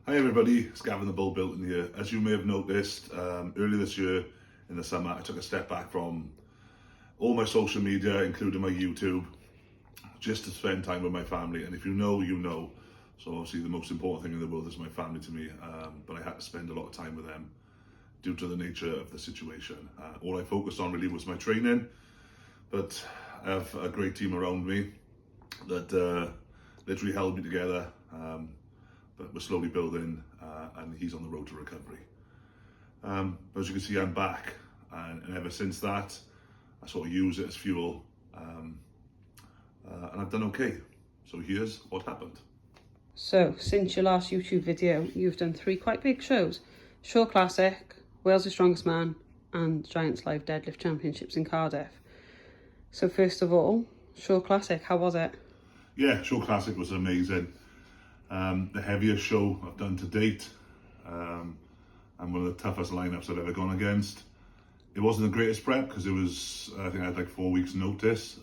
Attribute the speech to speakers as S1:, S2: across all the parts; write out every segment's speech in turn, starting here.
S1: Hi everybody, it's Gavin the Bull Biltong here. As you may have noticed, earlier this year in the summer, I took a step back from all my social media, including my YouTube, just to spend time with my family. And if you know, you know. So obviously the most important thing in the world is my family to me, but I had to spend a lot of time with them due to the nature of the situation. All I focused on really was my training, but I have a great team around me that literally held me together. But we're slowly building, and he's on the road to recovery. As you can see, I'm back, and ever since that, I sort of use it as fuel, and I've done okay. So here's what happened.
S2: So, since your last YouTube video, you've done 3 quite big shows. Shore Classic, Wales' Strongest Man, and Giants Live Deadlift Championships in Cardiff. So first of all, Shore Classic, how was it?
S1: Yeah, Shore Classic was amazing. The heaviest show I've done to date, and one of the toughest lineups I've ever gone against. It wasn't the greatest prep because it was, I think I had like 4 weeks notice.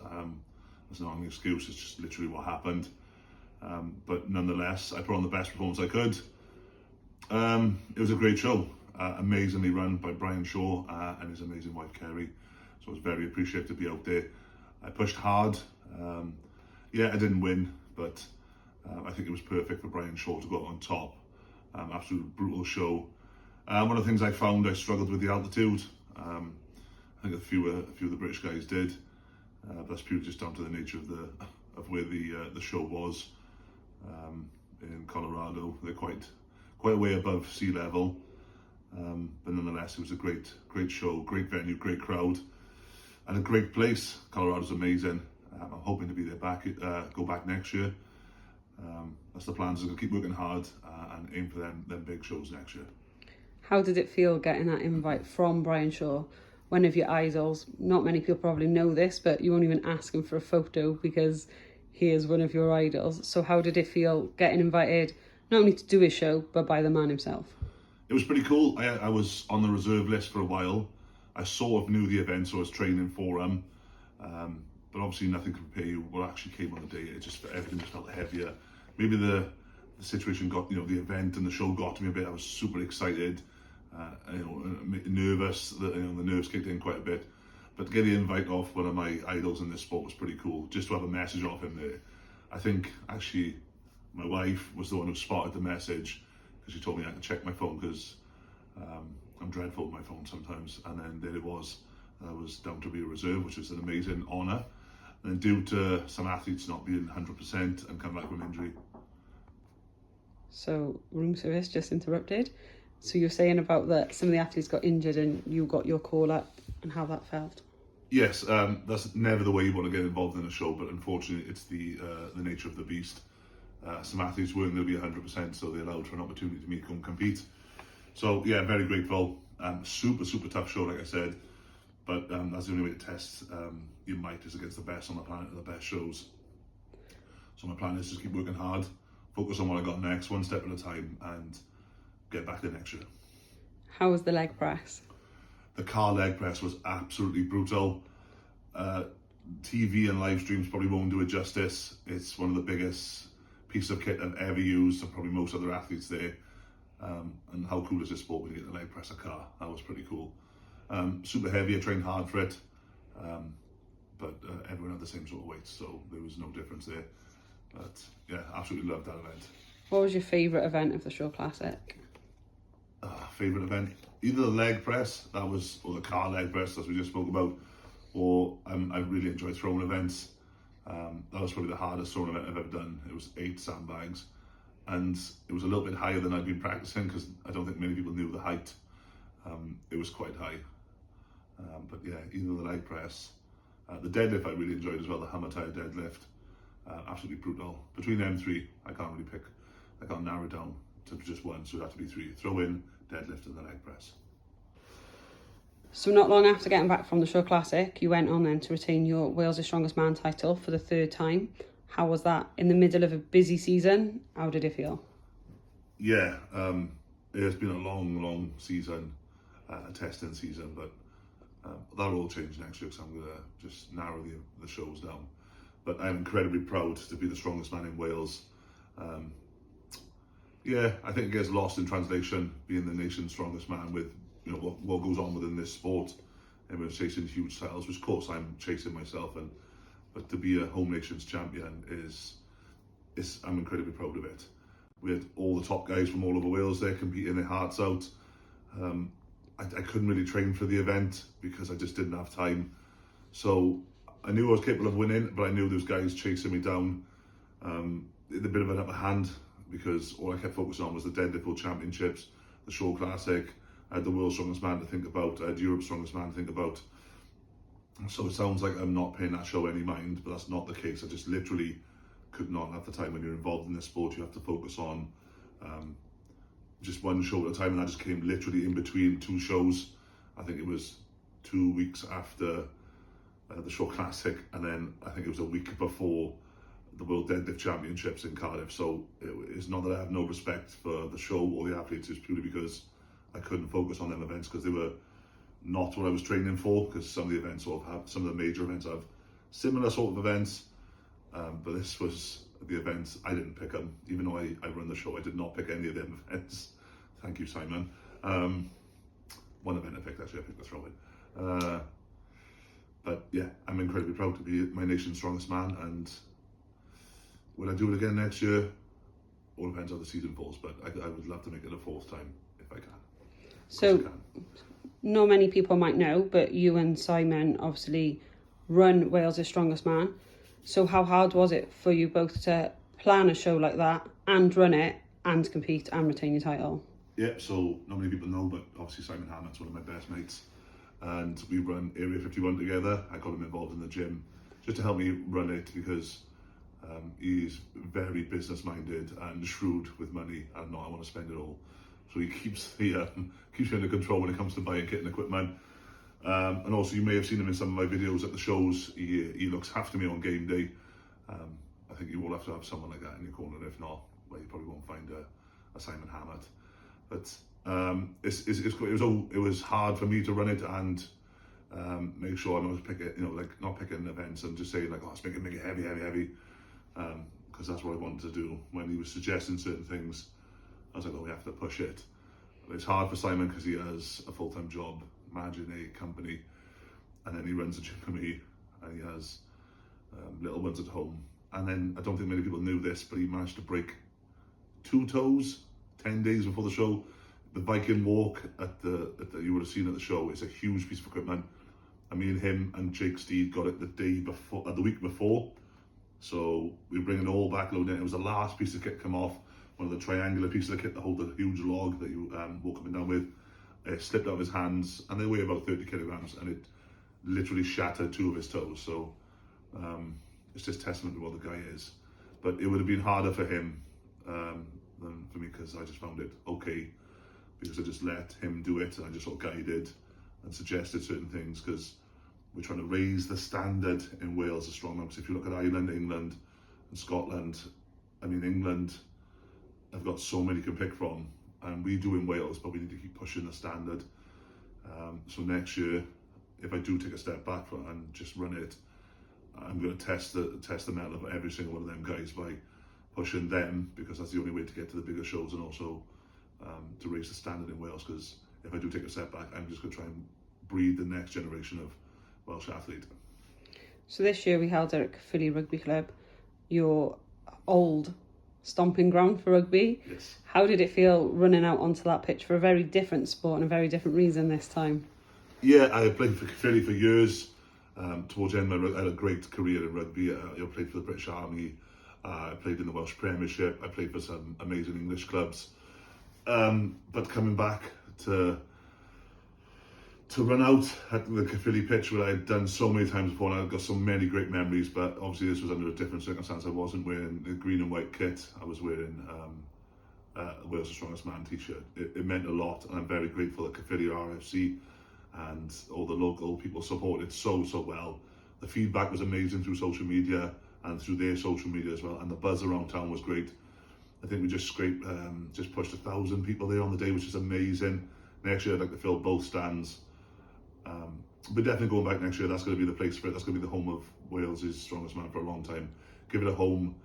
S1: That's not an excuse, it's just literally what happened. But nonetheless, I put on the best performance I could. It was a great show, amazingly run by Brian Shaw and his amazing wife Kerry. So I was very appreciative to be out there. I pushed hard. Yeah, I didn't win, but I think it was perfect for Brian Shaw to go on top. Absolute brutal show. One of the things I found, I struggled with the altitude. I think a few of the British guys did. But that's purely just down to the nature of where the show was in Colorado. They're quite a way above sea level. But nonetheless, it was a great show, great venue, great crowd, and a great place. Colorado's amazing. I'm hoping to be there go back next year. That's the plan, so we'll keep working hard and aim for them big shows next year.
S2: How did it feel getting that invite from Brian Shaw, one of your idols? Not many people probably know this, but you won't even ask him for a photo because he is one of your idols. So how did it feel getting invited, not only to do his show, but by the man himself?
S1: It was pretty cool. I was on the reserve list for a while. I sort of knew the event, so I was training for him. But obviously nothing can compare what actually came on the day. Everything just felt heavier. Maybe the situation got, the event and the show got to me a bit. I was super excited, nervous. The nerves kicked in quite a bit. But to get the invite off one of my idols in this sport was pretty cool. Just to have a message off him there. I think actually my wife was the one who spotted the message because she told me I could check my phone because I'm dreadful with my phone sometimes. And then there it was. I was down to be a reserve, which is an amazing honour. And due to some athletes not being 100% and come back from injury.
S2: So, room service just interrupted. So you're saying about that some of the athletes got injured and you got your call up and how that felt?
S1: Yes, that's never the way you want to get involved in a show, but unfortunately it's the nature of the beast. Some athletes weren't going to be 100%, so they allowed for an opportunity to come compete. So yeah, very grateful. Super tough show, like I said. But that's the only way to test your might is against the best on the planet, the best shows. So my plan is to keep working hard, focus on what I got next, one step at a time, and get back there next year.
S2: How was the leg press?
S1: The car leg press was absolutely brutal. TV and live streams probably won't do it justice. It's one of the biggest pieces of kit I've ever used, and probably most other athletes there. And how cool is this sport when you get the leg press a car? That was pretty cool. Super heavy, I trained hard for it, but everyone had the same sort of weight, so there was no difference there. But yeah, absolutely loved that event.
S2: What was your favourite event of the Shore Classic?
S1: Favourite event? Either the leg press, or the car leg press, as we just spoke about, or I really enjoyed throwing events. That was probably the hardest throwing event I've ever done. It was 8 sandbags, and it was a little bit higher than I'd been practicing because I don't think many people knew the height. It was quite high. But yeah, either the leg press, the deadlift I really enjoyed as well, the hammer tire deadlift, absolutely brutal. Between them 3, I can't really pick, I can't narrow it down to just one, so it had to be 3, throw in, deadlift and the leg press.
S2: So not long after getting back from the Shore Classic, you went on then to retain your Wales' Strongest Man title for the 3rd time. How was that? In the middle of a busy season, how did it feel?
S1: Yeah, it has been a long season, a testing season, but that'll all change next year because I'm going to just narrow the shows down. But I'm incredibly proud to be the strongest man in Wales. Yeah, I think it gets lost in translation, being the nation's strongest man with, you know, what goes on within this sport. Everyone's chasing huge titles, which of course I'm chasing myself, but to be a home nations champion is I'm incredibly proud of it. We had all the top guys from all over Wales there competing their hearts out. I couldn't really train for the event because I just didn't have time. So I knew I was capable of winning, but I knew those guys chasing me down. A bit of an upper hand because all I kept focusing on was the Deadlift World Championships, the Show Classic. I had the World's Strongest Man to think about, I had Europe's Strongest Man to think about. So it sounds like I'm not paying that show any mind, but that's not the case. I just literally could not have the time. When you're involved in this sport, you have to focus on just one show at a time, and I just came literally in between two shows. I think it was 2 weeks after the Show Classic, and then I think it was a week before the World Deadlift Championships in Cardiff. So it's not that I have no respect for the show or the athletes, it's purely because I couldn't focus on them events because they were not what I was training for, because some of the events sort of have, some of the major events have similar sort of events, but this was the event. I didn't pick them, even though I run the show. I did not pick any of them events. Thank you, Simon. One event I picked, actually, I picked the throw-in. But yeah, I'm incredibly proud to be my nation's strongest man, and will I do it again next year? All depends how the season falls, but I would love to make it a fourth time if I can.
S2: So, not many people might know, but you and Simon obviously run Wales' Strongest Man. So how hard was it for you both to plan a show like that and run it and compete and retain your title?
S1: Yeah, so not many people know, but obviously Simon Hammett's one of my best mates, and we run Area 51 together. I got him involved in the gym just to help me run it because he's very business minded and shrewd with money, and not I want to spend it all. So he keeps me under control when it comes to buying kit and equipment. And also, you may have seen him in some of my videos at the shows. He looks after me on game day. I think you will have to have someone like that in your corner. If not, well, you probably won't find a Simon Hammett. But it was hard for me to run it and make sure I'm not picking, not picking events and just saying like, oh, let's make it heavy, because that's what I wanted to do. When he was suggesting certain things, I was like, oh, we have to push it. But it's hard for Simon because he has a full-time job managing a company, and then he runs a gym for me, and he has little ones at home. And then I don't think many people knew this, but he managed to break 2 toes 10 days before the show. The Viking walk that you would have seen at the show is a huge piece of equipment. And me and him and Jake Steed got it the week before. So we were bringing it all back, loading it. It was the last piece of kit come off, one of the triangular pieces of kit that hold the huge log that you walk up and down with. It slipped out of his hands, and they weigh about 30 kilograms, and it literally shattered 2 of his toes. So it's just testament to what the guy is. But it would have been harder for him than for me, because I just found it okay, because I just let him do it, and I just sort of guided and suggested certain things, because we're trying to raise the standard in Wales as strongman. Because if you look at Ireland, England and Scotland, I mean, England have got so many to pick from, and we do in Wales, but we need to keep pushing the standard. So next year, if I do take a step back and just run it, I'm going to test the metal of every single one of them guys by pushing them, because that's the only way to get to the bigger shows, and also to raise the standard in Wales. Because if I do take a step back, I'm just going to try and breed the next generation of Welsh athlete.
S2: So this year we held at Caerphilly Rugby Club, your old stomping ground for rugby.
S1: Yes.
S2: How did it feel running out onto that pitch for a very different sport and a very different reason this time?
S1: Yeah, I played for Caerphilly for years. Towards the end, I had a great career in rugby. I played for the British Army. I played in the Welsh Premiership. I played for some amazing English clubs. But coming back to run out at the Caerphilly pitch, where I had done so many times before, and I've got so many great memories, but obviously this was under a different circumstance. I wasn't wearing the green and white kit. I was wearing Wales' Strongest Man t-shirt. It meant a lot, and I'm very grateful that Caerphilly RFC and all the local people supported so well. The feedback was amazing through social media and through their social media as well, and the buzz around town was great. I think we just pushed 1,000 people there on the day, which is amazing. Next year I'd like to fill both stands. But definitely going back next year, that's going to be the place for it. That's going to be the home of Wales' Strongest Man for a long time. Give it a home,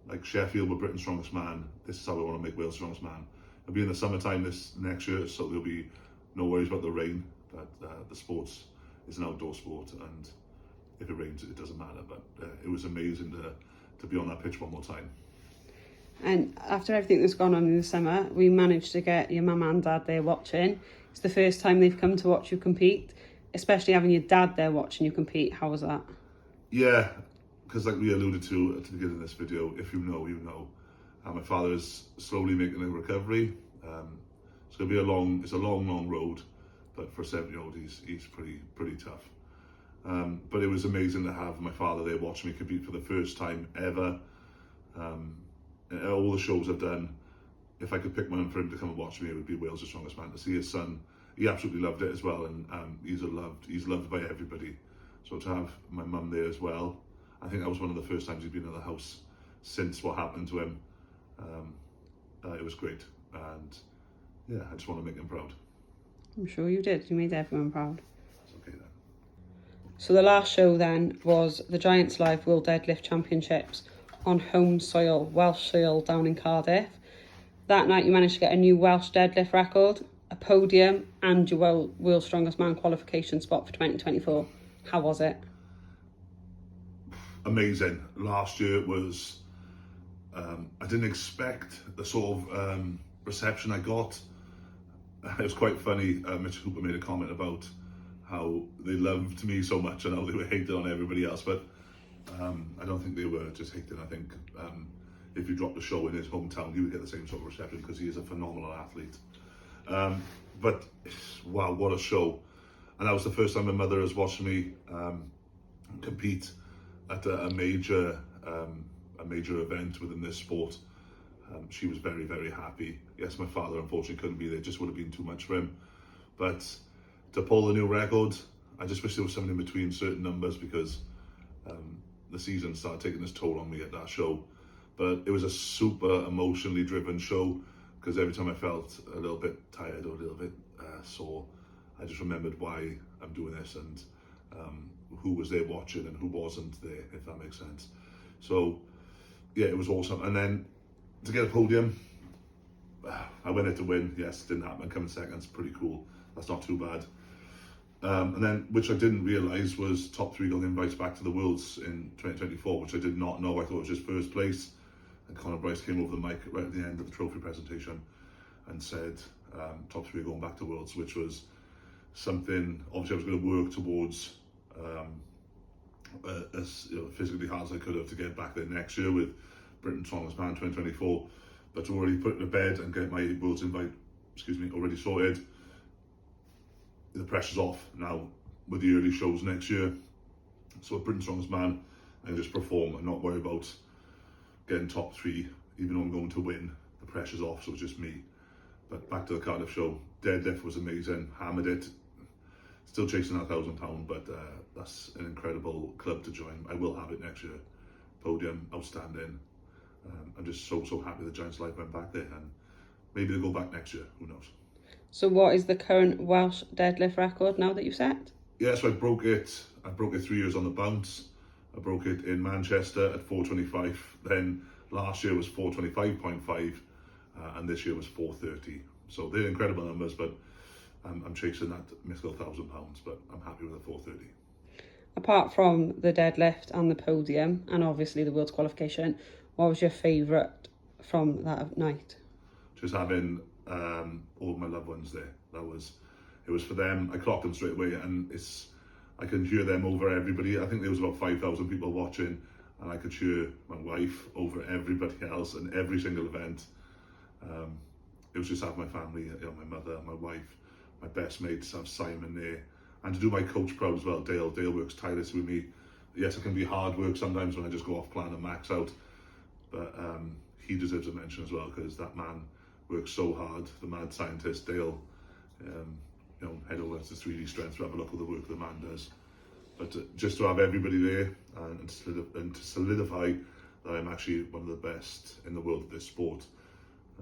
S1: like Sheffield were Britain's strongest man. This is how we want to make Wales strongest man. It'll be in the summertime this next year, so there'll be no worries about the rain. But the sports is an outdoor sport, and if it rains, it doesn't matter. But it was amazing to be on that pitch one more time.
S2: And after everything that's gone on in the summer, we managed to get your mum and dad there watching. It's the first time they've come to watch you compete, especially having your dad there watching you compete. How was that?
S1: Yeah, because like we alluded to at the beginning of this video, if you know, you know. My father is slowly making a recovery. It's going to be a long road, but for a 7-year-old, he's pretty tough. But it was amazing to have my father there watching me compete for the first time ever. All the shows I've done, if I could pick one for him to come and watch me, it would be Wales' Strongest Man. To see his son, he absolutely loved it as well, and he's loved by everybody. So to have my mum there as well, I think that was one of the first times he'd been in the house since what happened to him. It was great, and yeah, I just want to make him proud.
S2: I'm sure you did. You made everyone proud.
S1: It's okay then.
S2: So the last show then was the Giants Live World Deadlift Championships on home soil, Welsh soil, down in Cardiff. That night you managed to get a new Welsh deadlift record, a podium, and your World's Strongest Man qualification spot for 2024. How was it?
S1: Amazing. Last year was, I didn't expect the sort of reception I got. It was quite funny. Mitch Cooper made a comment about how they loved me so much and how they were hating on everybody else, but I don't think they were just hating. I think if you dropped a show in his hometown, he would get the same sort of reception because he is a phenomenal athlete. But wow, what a show. And that was the first time my mother has watched me compete at a major event within this sport. She was very, very happy. Yes, my father unfortunately couldn't be there, it just would have been too much for him. But to pull the new record, I just wish there was something in between certain numbers, because the season started taking its toll on me at that show. But it was a super emotionally driven show, because every time I felt a little bit tired or a little bit sore, I just remembered why I'm doing this and who was there watching and who wasn't there, if that makes sense. So yeah, it was awesome. And then to get a podium, I went there to win. Yes, didn't happen. Coming second, it's pretty cool. That's not too bad. And then, which I didn't realise, was top 3 got invites back to the Worlds in 2024, which I did not know. I thought it was just first place. And Conor Bryce came over the mic right at the end of the trophy presentation and said, top 3 are going back to Worlds, which was something, obviously I was going to work towards as physically hard as I could have to get back there next year with Britain's Strongest Man 2024. But to already put it to bed and get my Worlds invite, already sorted, the pressure's off now with the early shows next year. So at Britain's Strongest Man, I can just perform and not worry about getting top 3, even though I'm going to win. The pressure's off, so it's just me. But back to the Cardiff show, deadlift was amazing, hammered it. Still chasing that £1,000, but that's an incredible club to join. I will have it next year. Podium, outstanding. I'm just so happy the Giants Live went back there, and maybe they'll go back next year, who knows. So
S2: what is the current Welsh deadlift record now that you've set?
S1: Yeah, so I broke it 3 years on the bounce. I broke it in Manchester at 425. Then last year was 425.5, and this year was 430. So they're incredible numbers, but I'm chasing that mythical £1,000, but I'm happy with the 430.
S2: Apart from the deadlift and the podium, and obviously the World's qualification, what was your favourite from that night?
S1: Just having all my loved ones there. It was for them. I clocked them straight away, and I can hear them over everybody. I think there was about 5,000 people watching, and I could hear my wife over everybody else in every single event. It was just have my family, my mother, my wife, my best mates, have Simon there, and to do my coach proud as well. Dale works tirelessly with me. Yes, it can be hard work sometimes when I just go off plan and max out, but he deserves a mention as well, because that man works so hard. The mad scientist Dale, head over to 3D Strength to have a look at the work the man does. But just to have everybody there and to solidify that I'm actually one of the best in the world at this sport.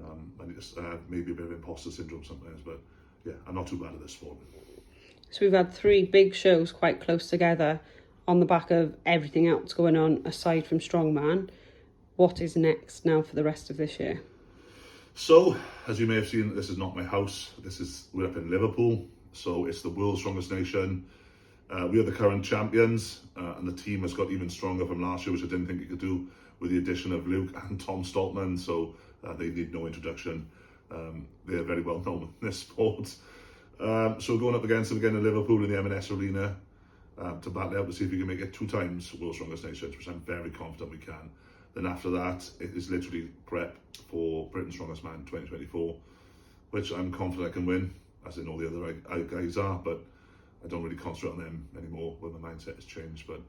S1: I have maybe a bit of imposter syndrome sometimes, but yeah, I'm not too bad at this sport.
S2: So we've had 3 big shows quite close together on the back of everything else going on aside from Strongman. what is next now for the rest of this year?
S1: So, as you may have seen, this is not my house. We're up in Liverpool, so it's the world's strongest nation. We are the current champions, and the team has got even stronger from last year, which I didn't think it could do, with the addition of Luke and Tom Stoltman. So they need no introduction. They're very well known in this sport. So going up against them again in Liverpool in the M&S Arena to battle out to see if we can make it 2 times world's strongest nation, which I'm very confident we can. Then after that, it is literally prep for Britain's Strongest Man 2024, which I'm confident I can win, as in all the other guys are, but I don't really concentrate on them anymore when my mindset has changed. But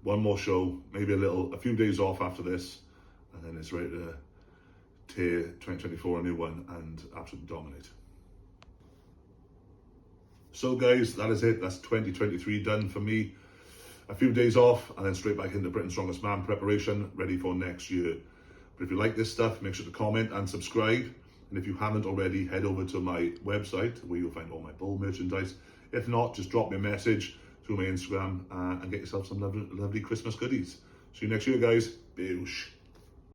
S1: one more show, maybe a few days off after this, and then it's ready to tear 2024 a new one and absolutely dominate. So guys, that is it. That's 2023 done for me. A few days off and then straight back into Britain's Strongest Man preparation, ready for next year. But if you like this stuff, make sure to comment and subscribe. And if you haven't already, head over to my website where you'll find all my bull merchandise. If not, just drop me a message through my Instagram and get yourself some lovely Christmas goodies. See you next year, guys. Boosh.